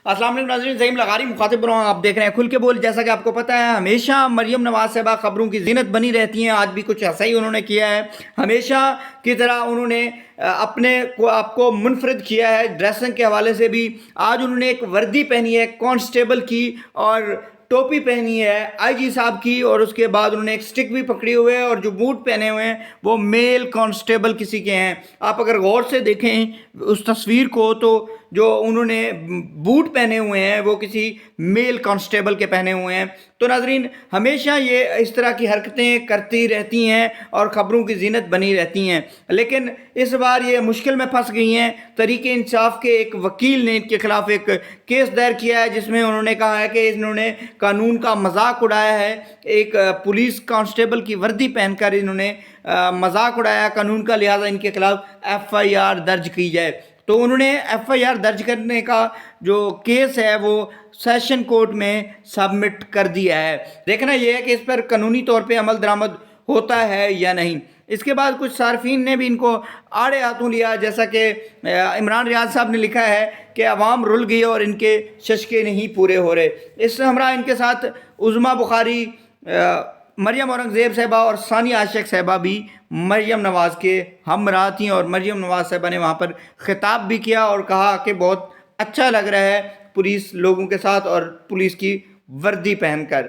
अस्सलाम वालेकुम नाज़रीन, ज़हीम लगारी मुखातिब रहा हूँ। आप देख रहे हैं खुल के बोल। जैसा कि आपको पता है, हमेशा मरियम नवाज़ साहिबा खबरों की ज़ीनत बनी रहती हैं। आज भी कुछ ऐसा ही उन्होंने किया है। हमेशा की तरह उन्होंने अपने को आपको मुनफरिद किया है ड्रेसिंग के हवाले से भी। आज उन्होंने एक वर्दी पहनी है कांस्टेबल की और टोपी पहनी है आईजी साहब की, और उसके बाद उन्होंने एक स्टिक भी पकड़ी हुए है और जो बूट पहने हुए हैं वो मेल कांस्टेबल किसी के हैं। आप अगर गौर से देखें उस तस्वीर को तो जो उन्होंने बूट पहने हुए हैं वो किसी मेल कांस्टेबल के पहने हुए हैं। तो नाजरीन, हमेशा ये इस तरह की हरकतें करती रहती हैं और ख़बरों की ज़ीनत बनी रहती हैं, लेकिन इस बार ये मुश्किल में फंस गई हैं। तहरीक इंसाफ के एक वकील ने इनके खिलाफ एक केस दायर किया है जिसमें उन्होंने कहा है कि इन्होंने कानून का मजाक उड़ाया है। एक पुलिस कांस्टेबल की वर्दी पहनकर इन्होंने मजाक उड़ाया कानून का, लिहाजा इनके खिलाफ FIR दर्ज की जाए। तो उन्होंने FIR दर्ज करने का जो केस है वो सेशन कोर्ट में सबमिट कर दिया है। देखना यह है कि इस पर कानूनी तौर पे अमल दरामद होता है या नहीं। इसके बाद कुछ सार्फिन ने भी इनको आड़े हाथों लिया, जैसा कि इमरान रियाज साहब ने लिखा है कि अवाम रुल गई और इनके शशके नहीं पूरे हो रहे। इस हमरा इनके साथ उज़मा बुखारी, मरियम औरंगज़ेब साहिबा और सानिया आशिक साहिबा भी मरियम नवाज़ के हमराह थीं, और मरियम नवाज़ साहिबा ने वहाँ पर खिताब भी किया और कहा कि बहुत अच्छा लग रहा है पुलिस लोगों के साथ और पुलिस की वर्दी पहनकर।